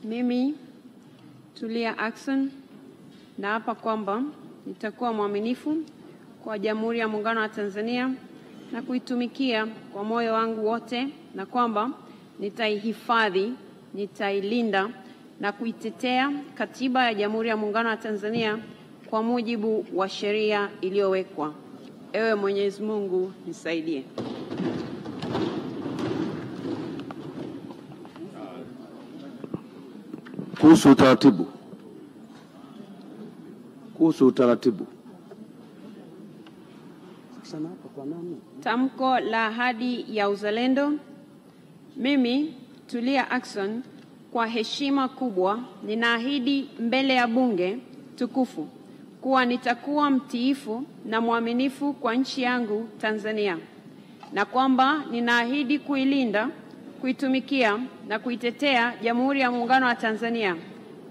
Mimi Tulia Ackson naapa kwamba nitakuwa mwaminifu kwa Jamhuri ya Muungano wa Tanzania na kuitumikia kwa moyo wangu wote, na kwamba nitaihifadhi, nitailinda na kuitetea Katiba ya Jamhuri ya Muungano wa Tanzania kwa mujibu wa sheria iliyowekwa. Ewe Mwenyezi Mungu nisaidie. Kuhusu utaratibu. Tamko la ahadi ya uzalendo. Mimi Tulia Ackson kwa heshima kubwa ninaahidi mbele ya bunge tukufu kuwa nitakuwa mtiifu na mwaminifu kwa nchi yangu Tanzania, na kwamba ninaahidi kuilinda, kuitumikia na kuitetea Jamhuri ya Muungano wa Tanzania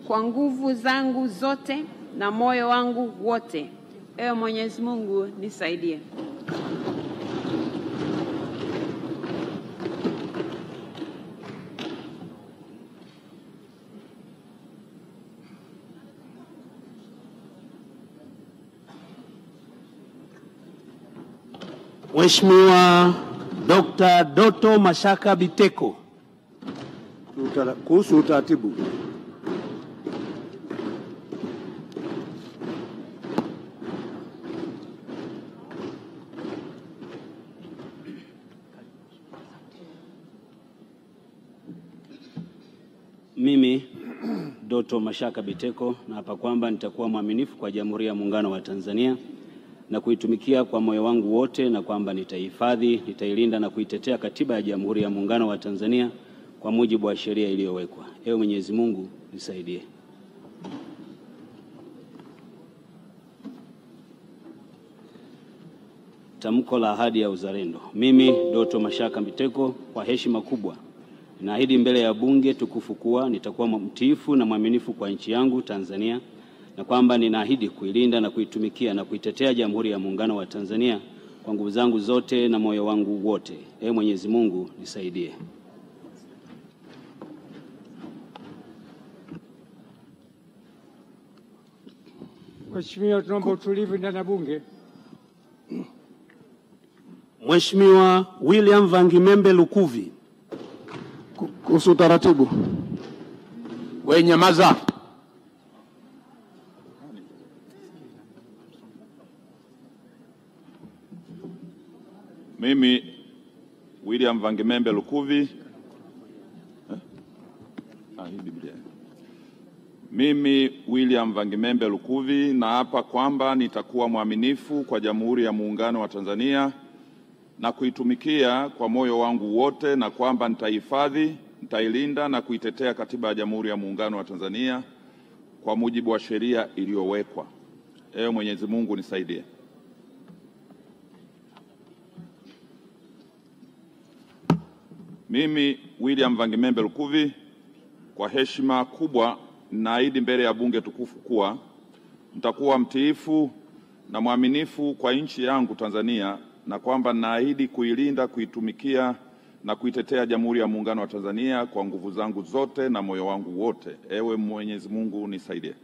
kwa nguvu zangu zote na moyo wangu wote. Ewe Mwenyezi Mungu nisaidie. Mheshimiwa Dr. Doto Mashaka Biteko. Kuhusu utaratibu. Mimi Doto Mashaka Biteko naapa kwamba nitakuwa mwaminifu kwa Jamhuri ya Muungano wa Tanzania na kuitumikia kwa moyo wangu wote, na kwamba nitaihifadhi, nitailinda na kuitetea Katiba ya Jamhuri ya Muungano wa Tanzania kwa mujibu wa sheria iliyowekwa. Ewe Mwenyezi Mungu nisaidie. Tamko la ahadi ya uzalendo. Mimi Doto Mashaka Biteko kwa heshima kubwa naahidi mbele ya bunge tukufu kuwa nitakuwa mtiifu na mwaminifu kwa nchi yangu Tanzania, na kwamba ninaahidi kuilinda na kuitumikia na kuitetea Jamhuri ya Muungano wa Tanzania kwa nguvu zangu zote na moyo wangu wote. Ewe Mwenyezi Mungu nisaidie. Mheshimiwa, tunaomba utulivu ndani ya bunge. Mheshimiwa William Vangimembe Lukuvi. Kuhusu utaratibu. Wewe nyamaza. Mimi William Vangimembe Lukuvi. Mimi William Vangimembe Lukuvi naapa kwamba nitakuwa mwaminifu kwa Jamhuri ya Muungano wa Tanzania na kuitumikia kwa moyo wangu wote, na kwamba nitaihifadhi, nitailinda na kuitetea Katiba ya Jamhuri ya Muungano wa Tanzania kwa mujibu wa sheria iliyowekwa. Ewe Mwenyezi Mungu nisaidie. Mimi William Vangimembe Lukuvi kwa heshima kubwa naahidi mbele ya bunge tukufu kuwa nitakuwa mtiifu na mwaminifu kwa nchi yangu Tanzania, na kwamba naahidi kuilinda, kuitumikia na kuitetea Jamhuri ya Muungano wa Tanzania kwa nguvu zangu zote na moyo wangu wote. Ewe Mwenyezi Mungu nisaidie.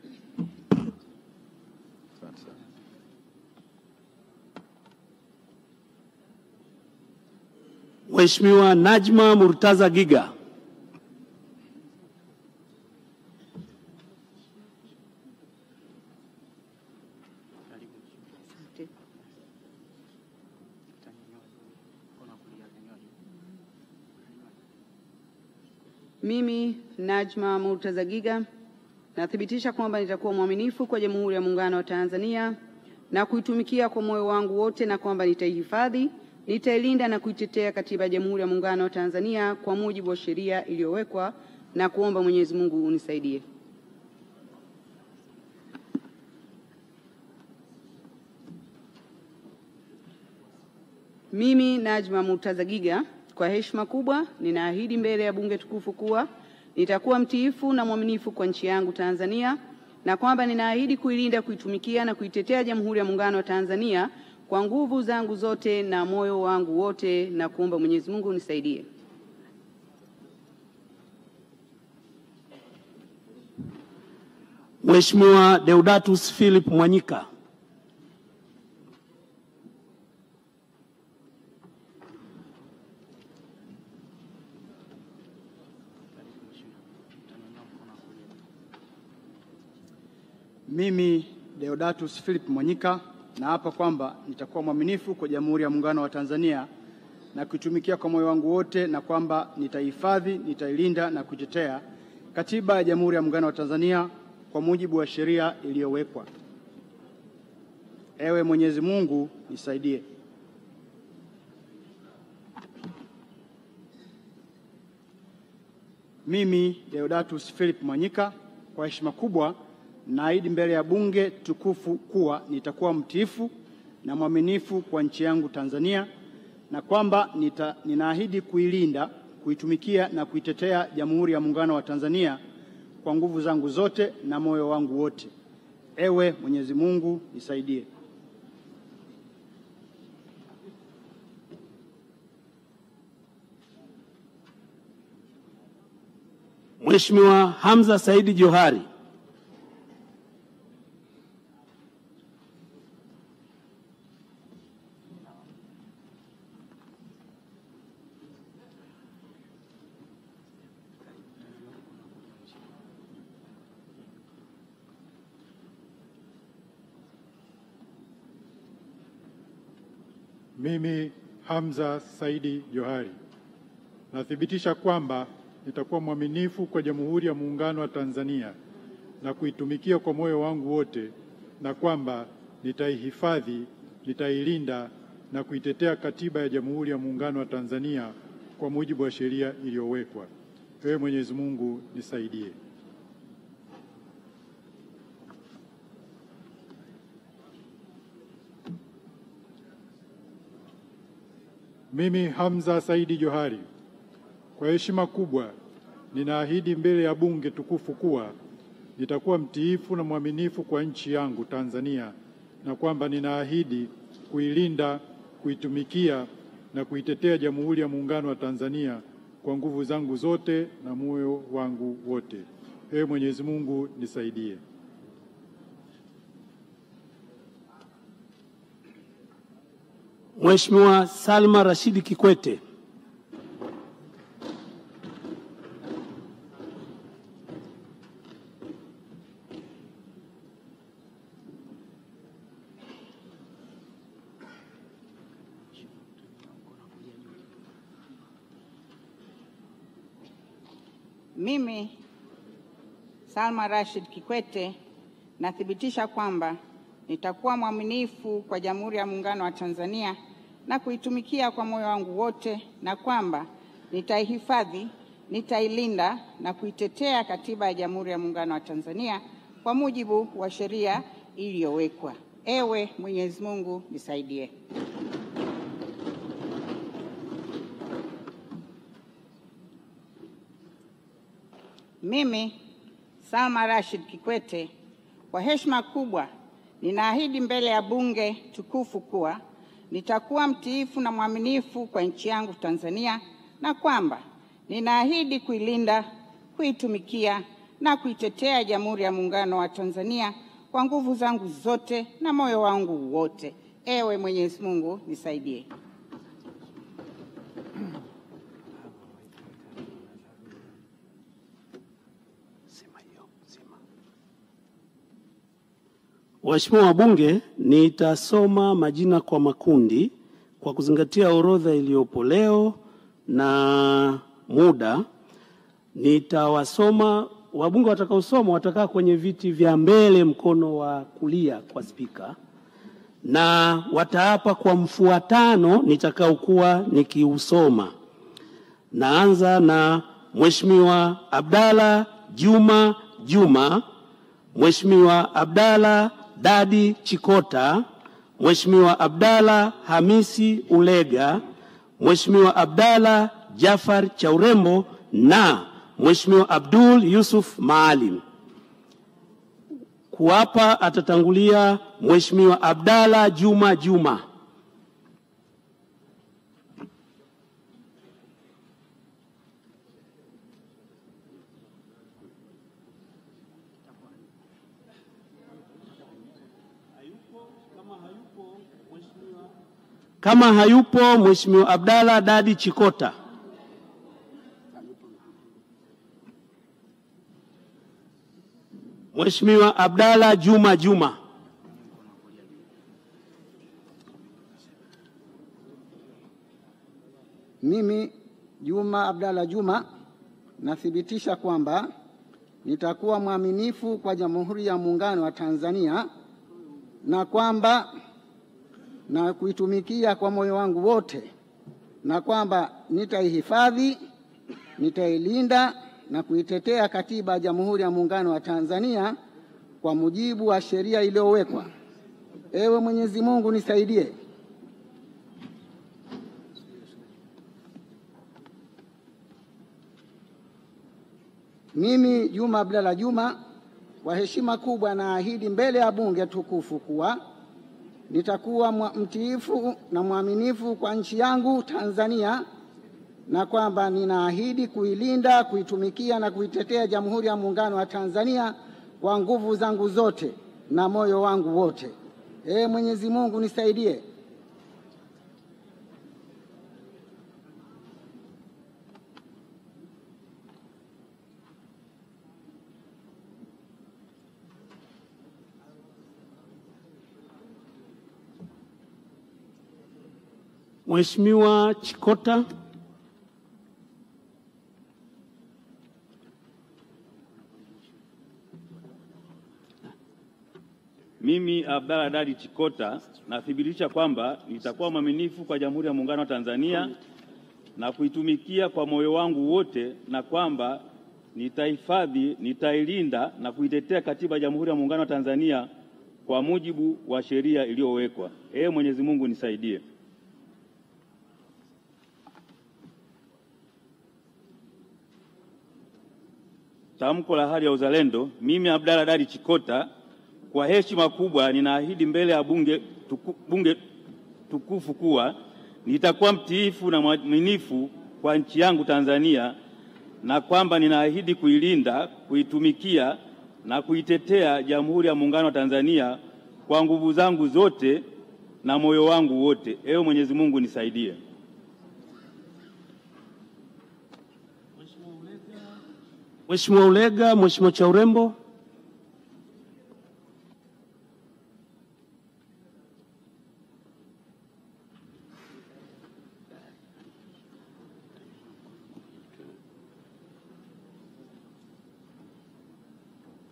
Mheshimiwa Najma Murtaza Giga. Mimi Najma Murtaza Giga nathibitisha kwamba nitakuwa mwaminifu kwa Jamhuri ya Muungano wa Tanzania na kuitumikia kwa moyo wangu wote, na kwamba nitaihifadhi, nitailinda na kuitetea Katiba ya Jamhuri ya Muungano wa Tanzania kwa mujibu wa sheria iliyowekwa, na kuomba Mwenyezi Mungu unisaidie. Mimi Najma Murtaza Giga kwa heshima kubwa ninaahidi mbele ya bunge tukufu kuwa nitakuwa mtiifu na mwaminifu kwa nchi yangu Tanzania, na kwamba ninaahidi kuilinda, kuitumikia na kuitetea Jamhuri ya Muungano wa Tanzania kwa nguvu zangu zote na moyo wangu wote, na kuomba Mwenyezi Mungu unisaidie. Mheshimiwa Deodatus Philip Mwanyika. Mimi Deodatus Philip Mwanyika naapa kwamba nitakuwa mwaminifu kwa Jamhuri ya Muungano wa Tanzania na kuitumikia kwa moyo wangu wote, na kwamba nitaihifadhi, nitailinda na kuitetea Katiba ya Jamhuri ya Muungano wa Tanzania kwa mujibu wa sheria iliyowekwa. Ewe Mwenyezi Mungu nisaidie. Mimi Deodatus Philip Mwanyika kwa heshima kubwa naahidi mbele ya Bunge tukufu kuwa nitakuwa mtiifu na mwaminifu kwa nchi yangu Tanzania, na kwamba ninaahidi kuilinda, kuitumikia na kuitetea Jamhuri ya Muungano wa Tanzania kwa nguvu zangu zote na moyo wangu wote. Ewe Mwenyezi Mungu nisaidie. Mheshimiwa Hamza Saidi Johari. Mimi Hamza Saidi Johari nathibitisha kwamba nitakuwa mwaminifu kwa Jamhuri ya Muungano wa Tanzania na kuitumikia kwa moyo wangu wote, na kwamba nitaihifadhi, nitailinda na kuitetea Katiba ya Jamhuri ya Muungano wa Tanzania kwa mujibu wa sheria iliyowekwa. Ewe Mwenyezi Mungu nisaidie. Mimi Hamza Saidi Johari kwa heshima kubwa ninaahidi mbele ya Bunge tukufu kuwa nitakuwa mtiifu na mwaminifu kwa nchi yangu Tanzania, na kwamba ninaahidi kuilinda, kuitumikia na kuitetea Jamhuri ya Muungano wa Tanzania kwa nguvu zangu zote na moyo wangu wote. Ewe Mwenyezi Mungu nisaidie. Mheshimiwa Salma Rashidi Kikwete. Mimi Salma Rashid Kikwete nathibitisha kwamba nitakuwa mwaminifu kwa Jamhuri ya Muungano wa Tanzania na kuitumikia kwa moyo wangu wote, na kwamba nitaihifadhi, nitailinda na kuitetea Katiba ya Jamhuri ya Muungano wa Tanzania kwa mujibu wa sheria iliyowekwa. Ewe Mwenyezi Mungu nisaidie. Mimi Salma Rashid Kikwete kwa heshima kubwa ninaahidi mbele ya Bunge tukufu kuwa nitakuwa mtiifu na mwaminifu kwa nchi yangu Tanzania, na kwamba ninaahidi kuilinda, kuitumikia na kuitetea Jamhuri ya Muungano wa Tanzania kwa nguvu zangu zote na moyo wangu wote. Ewe Mwenyezi Mungu nisaidie. Waheshimiwa wabunge, nitasoma majina kwa makundi kwa kuzingatia orodha iliyopo leo na muda. Nitawasoma wabunge watakaosoma watakaa kwenye viti vya mbele mkono wa kulia kwa spika, na wataapa kwa mfuatano nitakaokuwa nikiusoma. Naanza na Mheshimiwa Abdalla Juma Juma, Mheshimiwa Abdalla Dadi Chikota, Mheshimiwa Abdalla Hamisi Ulega, Mheshimiwa Abdalla Jafar Chaurembo na Mheshimiwa Abdul Yusuf Maalim. Kuapa atatangulia Mheshimiwa Abdalla Juma Juma. Kama hayupo, Mheshimiwa Abdalla Dadi Chikota. Mheshimiwa Abdalla Juma Juma. Mimi Juma Abdalla Juma nathibitisha kwamba nitakuwa mwaminifu kwa Jamhuri ya Muungano wa Tanzania na kwamba na kuitumikia kwa moyo wangu wote, na kwamba nitaihifadhi, nitailinda na kuitetea Katiba ya Jamhuri ya Muungano wa Tanzania kwa mujibu wa sheria iliyowekwa. Ewe Mwenyezi Mungu nisaidie. Mimi Juma Abdalla Juma kwa heshima kubwa naahidi mbele ya Bunge tukufu kuwa nitakuwa mtiifu na mwaminifu kwa nchi yangu Tanzania, na kwamba ninaahidi kuilinda, kuitumikia na kuitetea Jamhuri ya Muungano wa Tanzania kwa nguvu zangu zote na moyo wangu wote. Mwenyezi Mungu nisaidie. Mheshimiwa Chikota. Mimi Abdalla Dadi Chikota nathibitisha kwamba nitakuwa mwaminifu kwa Jamhuri ya Muungano wa Tanzania na kuitumikia kwa moyo wangu wote, na kwamba nitahifadhi, nitailinda na kuitetea Katiba ya Jamhuri ya Muungano wa Tanzania kwa mujibu wa sheria iliyowekwa. Mwenyezi Mungu nisaidie. Tamko la hali ya uzalendo. Mimi Abdalla Dadi Chikota kwa heshima kubwa ninaahidi mbele ya bunge tukufu kuwa nitakuwa mtiifu na mwaminifu kwa nchi yangu Tanzania, na kwamba ninaahidi kuilinda, kuitumikia na kuitetea Jamhuri ya Muungano wa Tanzania kwa nguvu zangu zote na moyo wangu wote. Mwenyezi Mungu nisaidie. Mheshimiwa Ulega. Mheshimiwa Chaurembo.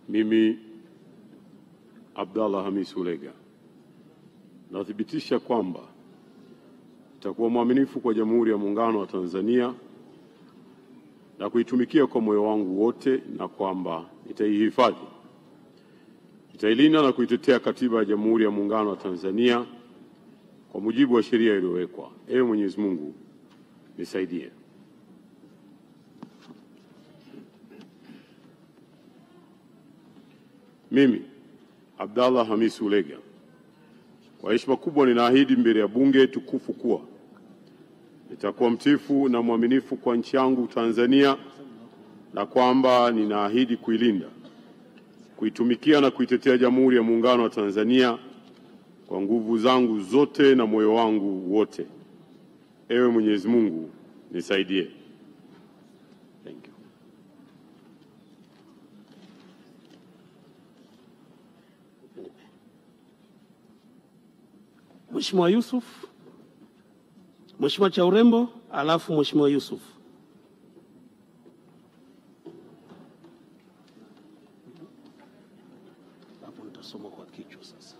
Mimi Abdalla Hamis Ulega nathibitisha kwamba nitakuwa mwaminifu kwa Jamhuri ya Muungano wa Tanzania na kuitumikia kwa moyo wangu wote, na kwamba nitaihifadhi, nitailinda na kuitetea Katiba ya Jamhuri ya Muungano wa Tanzania kwa mujibu wa sheria iliyowekwa. Mwenyezi Mungu nisaidie. Mimi Abdalla Hamis Ulega kwa heshima kubwa ninaahidi mbele ya Bunge tukufu kuwa nitakuwa mtiifu na mwaminifu kwa nchi yangu Tanzania, na kwamba ninaahidi kuilinda, kuitumikia na kuitetea Jamhuri ya Muungano wa Tanzania kwa nguvu zangu zote na moyo wangu wote. Mwenyezi Mungu nisaidie. Thank you. Mheshimiwa Yusuf. Mheshimiwa Chaurembo, alafu Mheshimiwa Yusuf. Hapo nitasoma kwa kichwa sasa.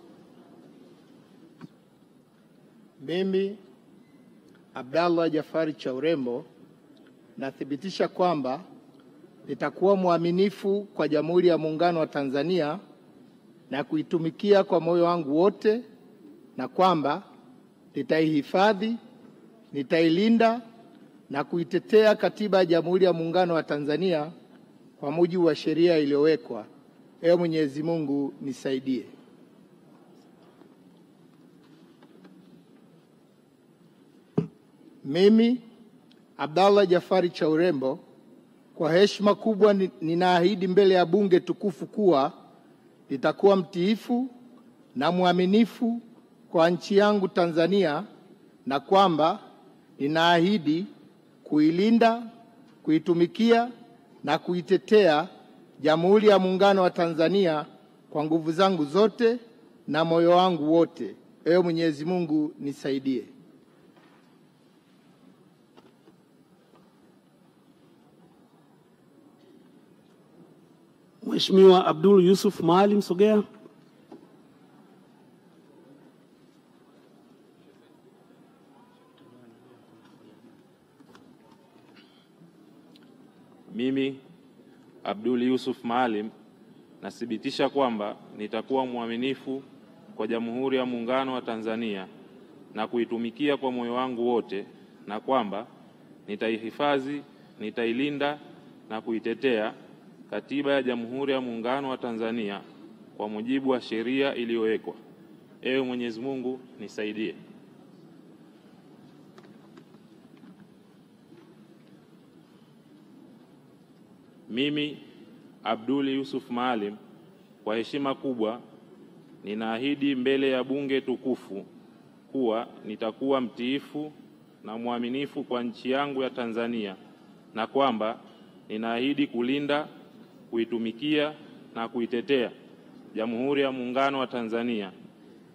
Mimi Abdalla Jafari Chaurembo nathibitisha kwamba nitakuwa mwaminifu kwa Jamhuri ya Muungano wa Tanzania na kuitumikia kwa moyo wangu wote, na kwamba nitaihifadhi, nitailinda na kuitetea Katiba ya Jamhuri ya Muungano wa Tanzania kwa mujibu wa sheria iliyowekwa. Mwenyezi Mungu nisaidie. Mimi Abdalla Jafari Chaurembo kwa heshima kubwa ninaahidi mbele ya Bunge tukufu kuwa nitakuwa mtiifu na mwaminifu kwa nchi yangu Tanzania, na kwamba ninaahidi kuilinda, kuitumikia na kuitetea Jamhuri ya Muungano wa Tanzania kwa nguvu zangu zote na moyo wangu wote. Ewe Mwenyezi Mungu nisaidie. Mheshimiwa Abdul Yusuf Maalim, sogea. Mimi Abdul Yusuf Maalim nathibitisha kwamba nitakuwa mwaminifu kwa Jamhuri ya Muungano wa Tanzania na kuitumikia kwa moyo wangu wote, na kwamba nitaihifadhi, nitailinda na kuitetea Katiba ya Jamhuri ya Muungano wa Tanzania kwa mujibu wa sheria iliyowekwa. Ewe Mwenyezi Mungu nisaidie. Mimi Abdul Yusuf Maalim kwa heshima kubwa ninaahidi mbele ya bunge tukufu kuwa nitakuwa mtiifu na mwaminifu kwa nchi yangu ya Tanzania, na kwamba ninaahidi kulinda, kuitumikia na kuitetea Jamhuri ya Muungano wa Tanzania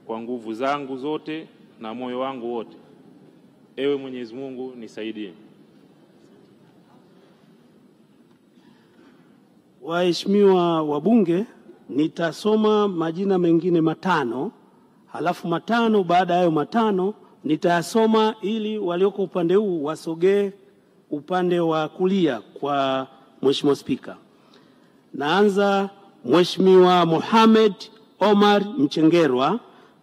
kwa nguvu zangu zote na moyo wangu wote. Ewe Mwenyezi Mungu nisaidie. Waheshimiwa wabunge, nitasoma majina mengine matano, halafu matano baada ya hayo matano nitayasoma ili walioko upande huu wasogee upande wa kulia kwa Mheshimiwa Spika. Naanza Mheshimiwa Mohamed Omar Mchengerwa,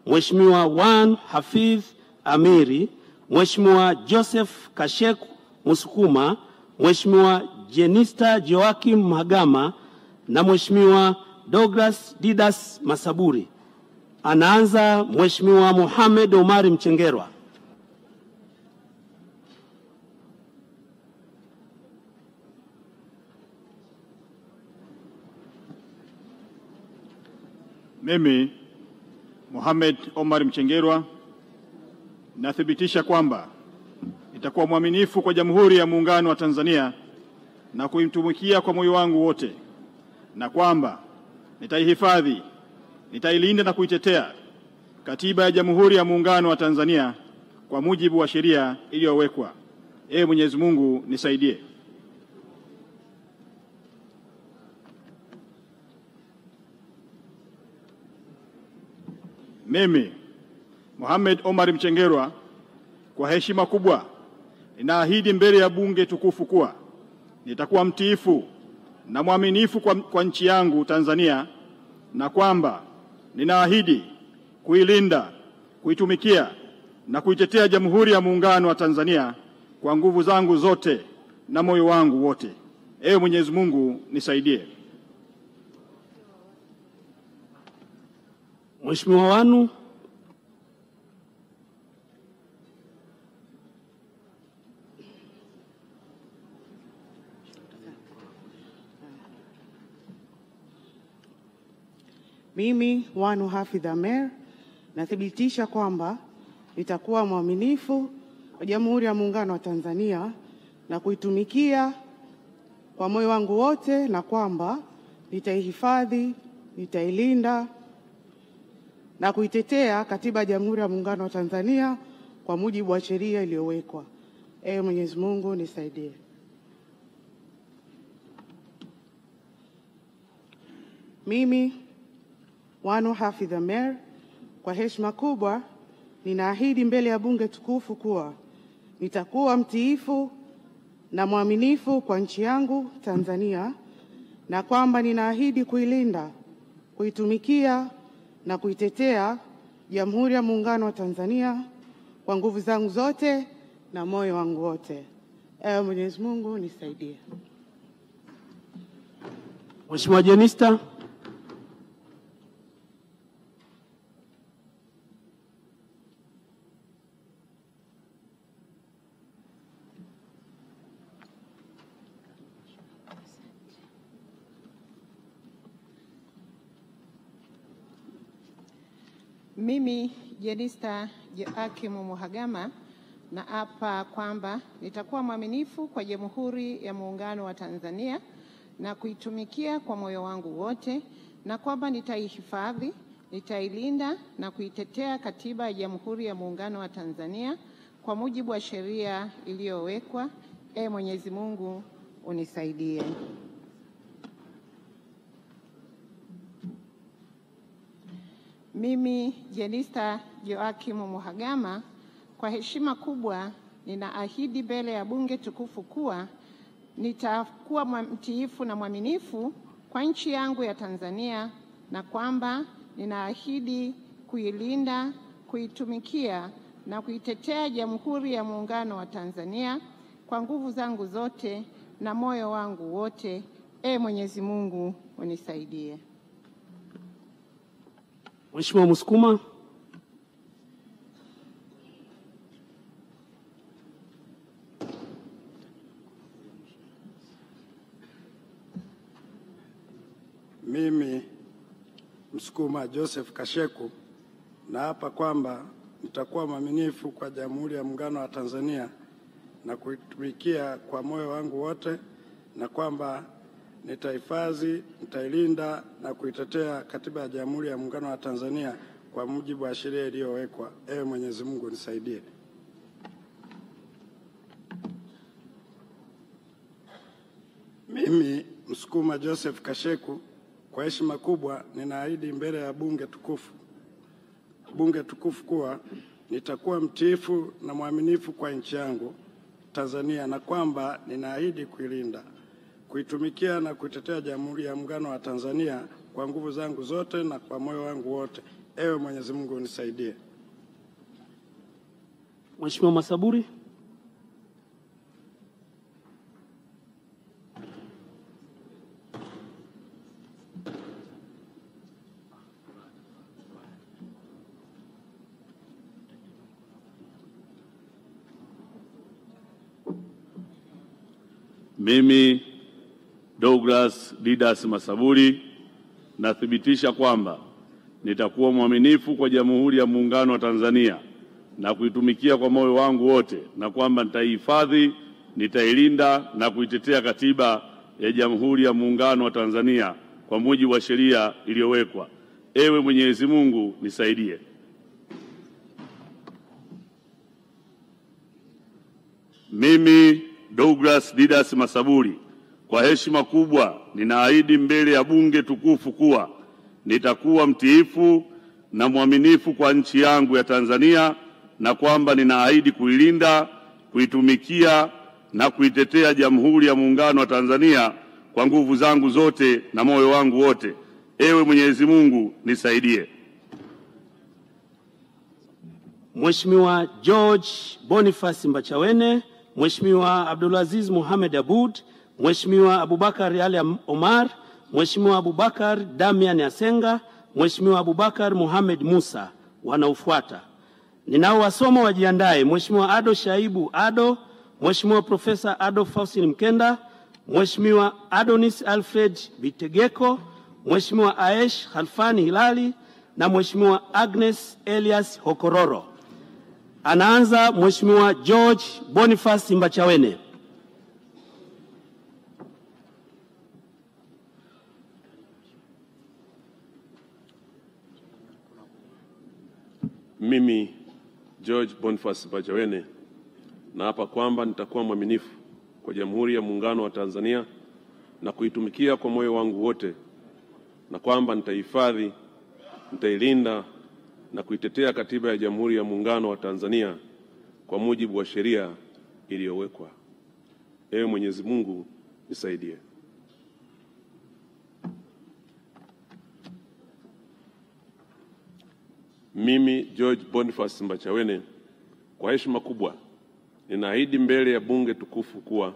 Mheshimiwa Wan Hafidh Amiri, Mheshimiwa Joseph Kasheku Musukuma, Mheshimiwa Jenista Joakim Mhagama na Mheshimiwa Douglas Didas Masaburi. Anaanza Mheshimiwa Mohamed Omar Mchengerwa. Mimi Mohamed Omar Mchengerwa nathibitisha kwamba nitakuwa mwaminifu kwa Jamhuri ya Muungano wa Tanzania na kuitumikia kwa moyo wangu wote, na kwamba nitaihifadhi, nitailinda na kuitetea Katiba ya Jamhuri ya Muungano wa Tanzania kwa mujibu wa sheria iliyowekwa. Ewe Mwenyezi Mungu nisaidie. Mimi Mohamed Omar Mchengerwa kwa heshima kubwa ninaahidi mbele ya bunge tukufu kuwa nitakuwa mtiifu na mwaminifu kwa nchi yangu Tanzania, na kwamba ninaahidi kuilinda, kuitumikia na kuitetea Jamhuri ya Muungano wa Tanzania kwa nguvu zangu zote na moyo wangu wote. Ewe Mwenyezi Mungu nisaidie. Mheshimiwa Wanu. Mimi Wanu Hafidh Amer nathibitisha kwamba nitakuwa mwaminifu kwa Jamhuri ya Muungano wa Tanzania na kuitumikia kwa moyo wangu wote, na kwamba nitaihifadhi, nitailinda na kuitetea Katiba ya Jamhuri ya Muungano wa Tanzania kwa mujibu wa sheria iliyowekwa. Ewe Mwenyezi Mungu nisaidie. Mimi Wanu Hafidh Amer kwa heshima kubwa ninaahidi mbele ya bunge tukufu kuwa nitakuwa mtiifu na mwaminifu kwa nchi yangu Tanzania, na kwamba ninaahidi kuilinda, kuitumikia na kuitetea Jamhuri ya Muungano wa Tanzania kwa nguvu zangu zote na moyo wangu wote. Ewe Mwenyezi Mungu nisaidie. Mheshimiwa Jenista. Mimi Jenista Joakim Mhagama naapa kwamba nitakuwa mwaminifu kwa Jamhuri ya Muungano wa Tanzania na kuitumikia kwa moyo wangu wote, na kwamba nitaihifadhi, nitailinda na kuitetea Katiba ya Jamhuri ya Muungano wa Tanzania kwa mujibu wa sheria iliyowekwa. Mwenyezi Mungu unisaidie. Mimi Jenista Joakim Mhagama, kwa heshima kubwa ninaahidi mbele ya Bunge tukufu kuwa nitakuwa mtiifu na mwaminifu kwa nchi yangu ya Tanzania, na kwamba ninaahidi kuilinda, kuitumikia na kuitetea Jamhuri ya Muungano wa Tanzania kwa nguvu zangu zote na moyo wangu wote. Mwenyezi Mungu unisaidie. Mheshimiwa Musukuma. Mimi Msukuma Joseph Kasheku naapa kwamba nitakuwa mwaminifu kwa Jamhuri ya Muungano wa Tanzania na kuitumikia kwa moyo wangu wote, na kwamba nitahifadhi, nitailinda na kuitetea Katiba ya Jamhuri ya Muungano wa Tanzania kwa mujibu wa sheria iliyowekwa. Mwenyezi Mungu nisaidie. Mimi Msukuma Joseph Kasheku, kwa heshima kubwa ninaahidi mbele ya Bunge tukufu kuwa nitakuwa mtiifu na mwaminifu kwa nchi yangu Tanzania, na kwamba ninaahidi kuilinda, kuitumikia na kuitetea Jamhuri ya Muungano wa Tanzania kwa nguvu zangu zote na kwa moyo wangu wote. Mwenyezi Mungu unisaidie. Mheshimiwa Masaburi. Mimi Douglas Didas Masaburi nathibitisha kwamba nitakuwa mwaminifu kwa Jamhuri ya Muungano wa Tanzania na kuitumikia kwa moyo wangu wote, na kwamba nitaihifadhi, nitailinda na kuitetea Katiba ya Jamhuri ya Muungano wa Tanzania kwa mujibu wa sheria iliyowekwa. Mwenyezi Mungu nisaidie. Mimi Douglas Didas Masaburi, kwa heshima kubwa ninaahidi mbele ya Bunge tukufu kuwa nitakuwa mtiifu na mwaminifu kwa nchi yangu ya Tanzania, na kwamba ninaahidi kuilinda, kuitumikia na kuitetea Jamhuri ya Muungano wa Tanzania kwa nguvu zangu zote na moyo wangu wote. Mwenyezi Mungu nisaidie. Mheshimiwa George Boniface Mbachawene, Mheshimiwa Abdulaziz Mohamed Abud, Mheshimiwa Abubakar Ali Omar, Mheshimiwa Abubakar Damian Asenga, Mheshimiwa Abubakar Mohamed Musa wanaofuata. Ninaowasoma wajiandae: Mheshimiwa Ado Shaibu Ado, Mheshimiwa Profesa Ado Faustin Mkenda, Mheshimiwa Adonis Alfred Bitegeko, Mheshimiwa Aesh Khalfani Hilali na Mheshimiwa Agnes Elias Hokororo. Anaanza Mheshimiwa George Boniface Mbachawene. Mimi George Boniface Mbachawene naapa kwamba nitakuwa mwaminifu kwa Jamhuri ya Muungano wa Tanzania na kuitumikia kwa moyo wangu wote, na kwamba nitahifadhi, nitailinda na kuitetea Katiba ya Jamhuri ya Muungano wa Tanzania kwa mujibu wa sheria iliyowekwa. Mwenyezi Mungu nisaidie. Mimi George Boniface Mbachawene, kwa heshima kubwa ninaahidi mbele ya Bunge tukufu kuwa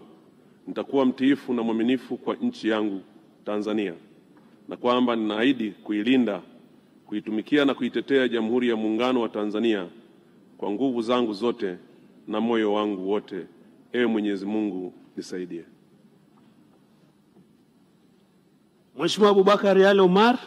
nitakuwa mtiifu na mwaminifu kwa nchi yangu Tanzania, na kwamba ninaahidi kuilinda, kuitumikia na kuitetea Jamhuri ya Muungano wa Tanzania kwa nguvu zangu zote na moyo wangu wote. Mwenyezi Mungu nisaidie. Mheshimiwa Abubakar Ali Omar.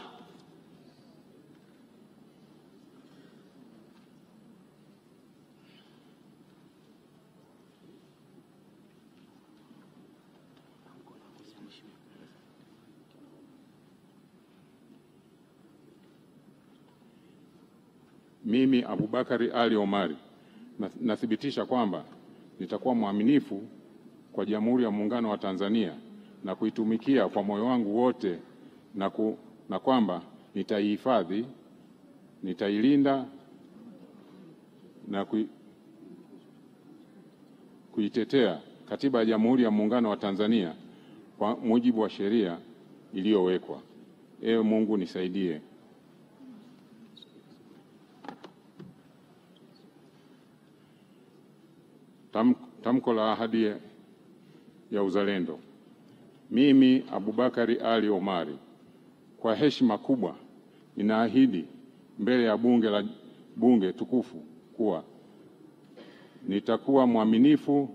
Mimi Abubakari Ali Omari nathibitisha kwamba nitakuwa mwaminifu kwa Jamhuri ya Muungano wa Tanzania na kuitumikia kwa moyo wangu wote na kwamba nitaihifadhi, nitailinda na kuitetea Katiba ya Jamhuri ya Muungano wa Tanzania kwa mujibu wa sheria iliyowekwa. Ewe Mungu nisaidie. Tamko la ahadi ya uzalendo. Mimi Abubakari Ali Omari kwa heshima kubwa ninaahidi mbele ya bunge tukufu kuwa nitakuwa mwaminifu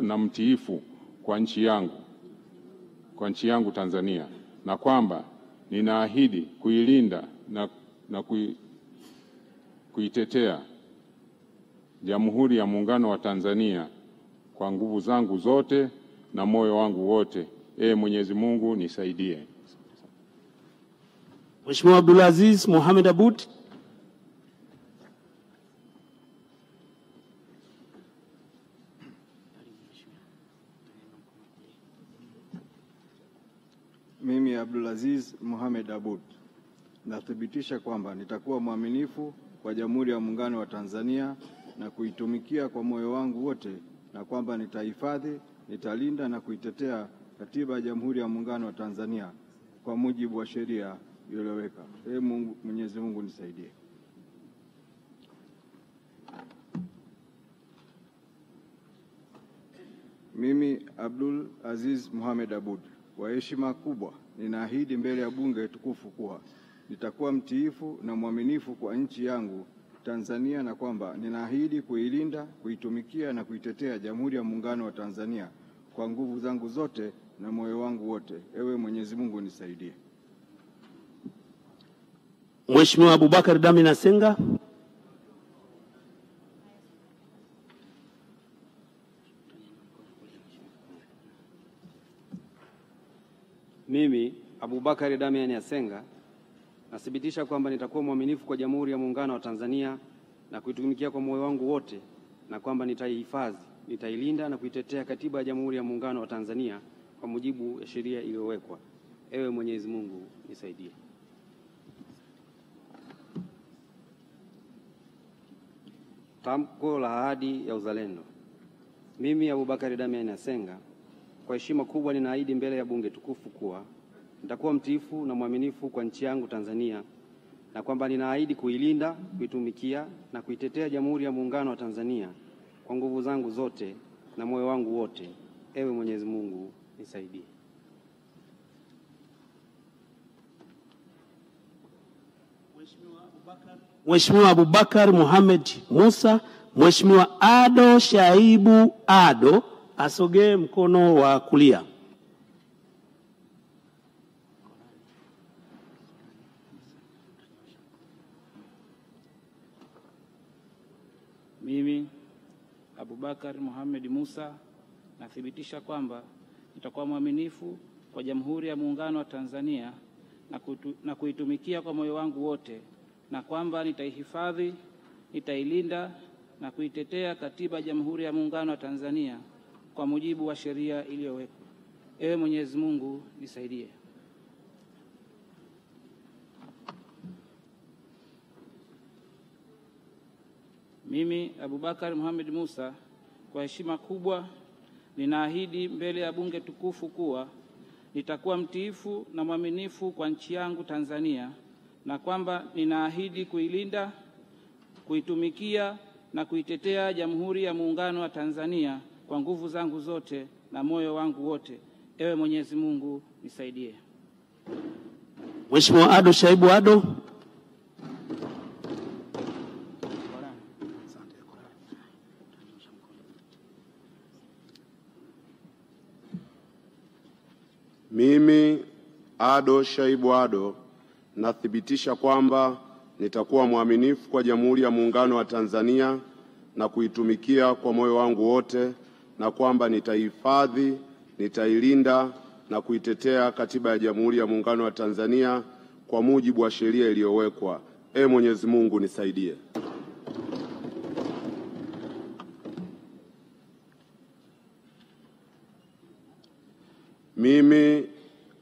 na mtiifu kwa nchi yangu Tanzania, na kwamba ninaahidi kuilinda na kuitetea Jamhuri ya Muungano wa Tanzania kwa nguvu zangu zote na moyo wangu wote. Mwenyezi Mungu nisaidie. Mheshimiwa Abdulaziz Mohamed Aboud. Mimi Abdulaziz Mohamed Aboud nathibitisha kwamba nitakuwa mwaminifu kwa Jamhuri ya Muungano wa Tanzania na kuitumikia kwa moyo wangu wote, na kwamba nitahifadhi, nitalinda na kuitetea Katiba ya Jamhuri ya Muungano wa Tanzania kwa mujibu wa sheria iliyoweka. Mwenyezi Mungu nisaidie. Mimi Abdul Aziz Mohamed Aboud kwa heshima kubwa ninaahidi mbele ya bunge tukufu kuwa nitakuwa mtiifu na mwaminifu kwa nchi yangu Tanzania, na kwamba ninaahidi kuilinda, kuitumikia na kuitetea Jamhuri ya Muungano wa Tanzania kwa nguvu zangu zote na moyo wangu wote. Ewe Mwenyezi Mungu nisaidie. Mheshimiwa Abubakar Dami Nasenga. Mimi Abubakari Damian Yasenga nathibitisha kwamba nitakuwa mwaminifu kwa Jamhuri ya Muungano wa Tanzania na kuitumikia kwa moyo wangu wote, na kwamba nitaihifadhi, nitailinda na kuitetea Katiba ya Jamhuri ya Muungano wa Tanzania kwa mujibu wa sheria iliyowekwa. Ewe Mwenyezi Mungu nisaidie. Tamko la ahadi ya uzalendo. Mimi Abubakari Damian Yasenga kwa heshima kubwa ninaahidi mbele ya bunge tukufu kuwa nitakuwa mtiifu na mwaminifu kwa nchi yangu Tanzania, na kwamba ninaahidi kuilinda, kuitumikia na kuitetea Jamhuri ya Muungano wa Tanzania kwa nguvu zangu zote na moyo wangu wote. Ewe Mwenyezi Mungu nisaidie. Mheshimiwa Abubakar Mohamed Musa. Mheshimiwa Ado Shaibu Ado asogee mkono wa kulia. Mimi Abubakar Mohamed Musa nathibitisha kwamba nitakuwa mwaminifu kwa Jamhuri ya Muungano wa Tanzania na kuitumikia kwa moyo wangu wote, na kwamba nitaihifadhi, nitailinda na kuitetea Katiba ya Jamhuri ya Muungano wa Tanzania kwa mujibu wa sheria iliyowekwa. Ewe Mwenyezi Mungu nisaidie. Mimi Abubakar Mohamed Musa kwa heshima kubwa ninaahidi mbele ya bunge tukufu kuwa nitakuwa mtiifu na mwaminifu kwa nchi yangu Tanzania, na kwamba ninaahidi kuilinda, kuitumikia na kuitetea Jamhuri ya Muungano wa Tanzania kwa nguvu zangu zote na moyo wangu wote. Ewe Mwenyezi Mungu nisaidie. Mheshimiwa Ado Shaibu Ado. Mimi Ado Shaibu Ado nathibitisha kwamba nitakuwa mwaminifu kwa Jamhuri ya Muungano wa Tanzania na kuitumikia kwa moyo wangu wote, na kwamba nitaihifadhi, nitailinda na kuitetea Katiba ya Jamhuri ya Muungano wa Tanzania kwa mujibu wa sheria iliyowekwa. Ee Mwenyezi Mungu nisaidie. Mimi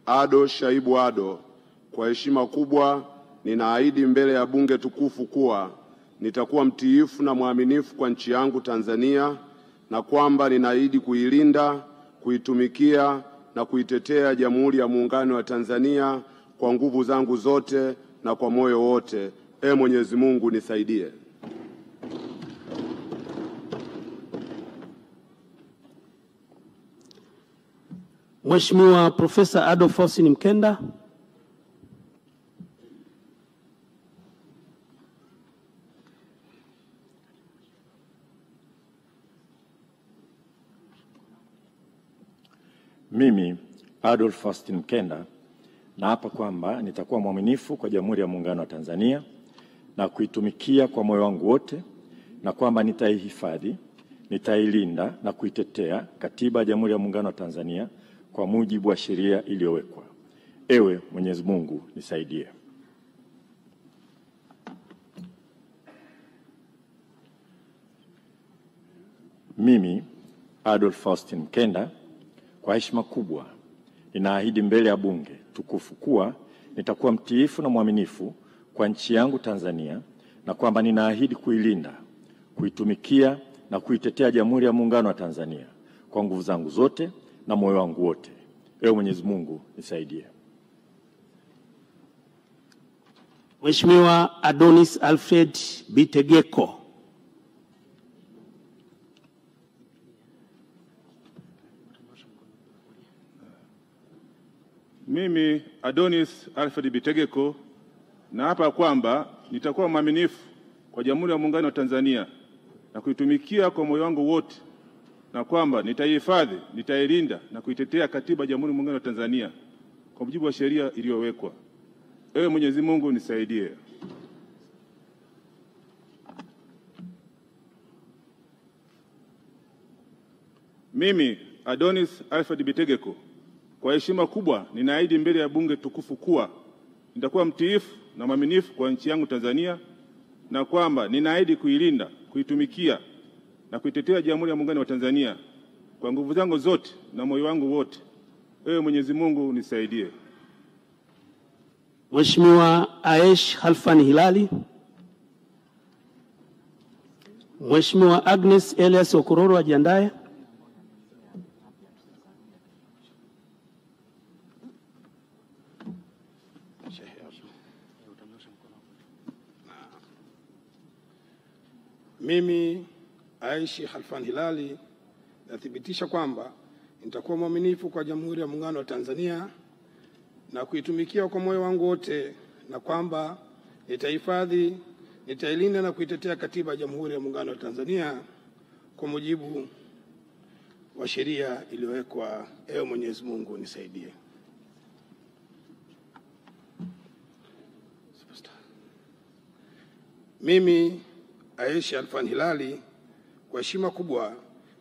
Ado Shaibu Ado, kwa heshima kubwa ninaahidi mbele ya bunge tukufu kuwa nitakuwa mtiifu na mwaminifu kwa nchi yangu Tanzania, na kwamba ninaahidi kuilinda, kuitumikia na kuitetea Jamhuri ya Muungano wa Tanzania kwa nguvu zangu zote na kwa moyo wote. Ee Mwenyezi Mungu nisaidie. Mheshimiwa Profesa Adolf Faustin Mkenda. Mimi Adolf Faustin Mkenda naapa kwamba nitakuwa mwaminifu kwa Jamhuri ya Muungano wa Tanzania na kuitumikia kwa moyo wangu wote, na kwamba nitaihifadhi, nitailinda na kuitetea Katiba ya Jamhuri ya Muungano wa Tanzania kwa mujibu wa sheria iliyowekwa. Ewe Mwenyezi Mungu nisaidie. Mimi Adolf Faustin Mkenda, kwa heshima kubwa ninaahidi mbele ya bunge tukufu kuwa nitakuwa mtiifu na mwaminifu kwa nchi yangu Tanzania, na kwamba ninaahidi kuilinda, kuitumikia na kuitetea Jamhuri ya Muungano wa Tanzania kwa nguvu zangu zote na moyo wangu wote. Ewe Mwenyezi Mungu nisaidie. Mheshimiwa Adonis Alfred Bitegeko. Mimi Adonis Alfred Bitegeko naapa kwamba nitakuwa mwaminifu kwa Jamhuri ya Muungano wa Tanzania na kuitumikia kwa moyo wangu wote, na kwamba nitaihifadhi, nitailinda na kuitetea Katiba ya Jamhuri ya Muungano wa Tanzania kwa mujibu wa sheria iliyowekwa. Ewe Mwenyezi Mungu nisaidie. Mimi Adonis Alfred Bitegeko, kwa heshima kubwa ninaahidi mbele ya bunge tukufu kuwa nitakuwa mtiifu na mwaminifu kwa nchi yangu Tanzania, na kwamba ninaahidi kuilinda, kuitumikia na kuitetea Jamhuri ya Muungano wa Tanzania kwa nguvu zangu zote na moyo wangu wote. Ewe Mwenyezi Mungu nisaidie. Mheshimiwa Aish Khalfan Hilali. Mheshimiwa Agnes Elias Okororo ajiandae. Mimi Aishi Khalfan Hilali nathibitisha kwamba nitakuwa mwaminifu kwa Jamhuri ya Muungano wa Tanzania na kuitumikia kwa moyo wangu wote, na kwamba nitahifadhi, nitailinda na kuitetea Katiba ya Jamhuri ya Muungano wa Tanzania kwa mujibu wa sheria iliyowekwa. Ewe Mwenyezi Mungu nisaidie. Mimi Aishi Khalfan Hilali, kwa heshima kubwa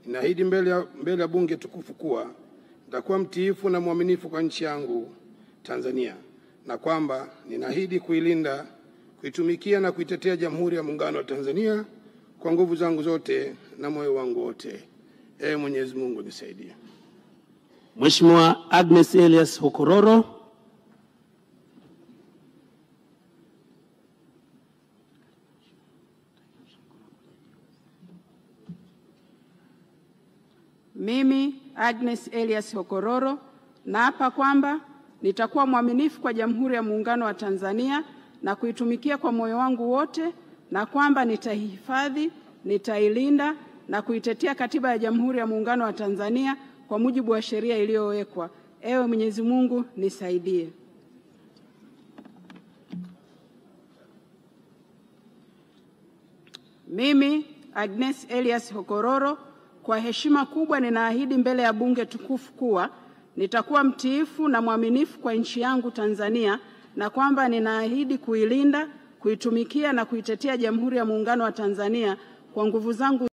ninaahidi mbele ya bunge tukufu kuwa nitakuwa mtiifu na mwaminifu kwa nchi yangu Tanzania, na kwamba ninaahidi kuilinda, kuitumikia na kuitetea Jamhuri ya Muungano wa Tanzania kwa nguvu zangu zote na moyo wangu wote. Ewe Mwenyezi Mungu nisaidie. Mheshimiwa Agnes Elias Okororo. Mimi Agnes Elias Okororo naapa kwamba nitakuwa mwaminifu kwa Jamhuri ya Muungano wa Tanzania na kuitumikia kwa moyo wangu wote, na kwamba nitaihifadhi, nitailinda na kuitetea Katiba ya Jamhuri ya Muungano wa Tanzania kwa mujibu wa sheria iliyowekwa. Ewe Mwenyezi Mungu nisaidie. Mimi Agnes Elias Okororo, kwa heshima kubwa ninaahidi mbele ya bunge tukufu kuwa nitakuwa mtiifu na mwaminifu kwa nchi yangu Tanzania, na kwamba ninaahidi kuilinda, kuitumikia na kuitetea Jamhuri ya Muungano wa Tanzania kwa nguvu zangu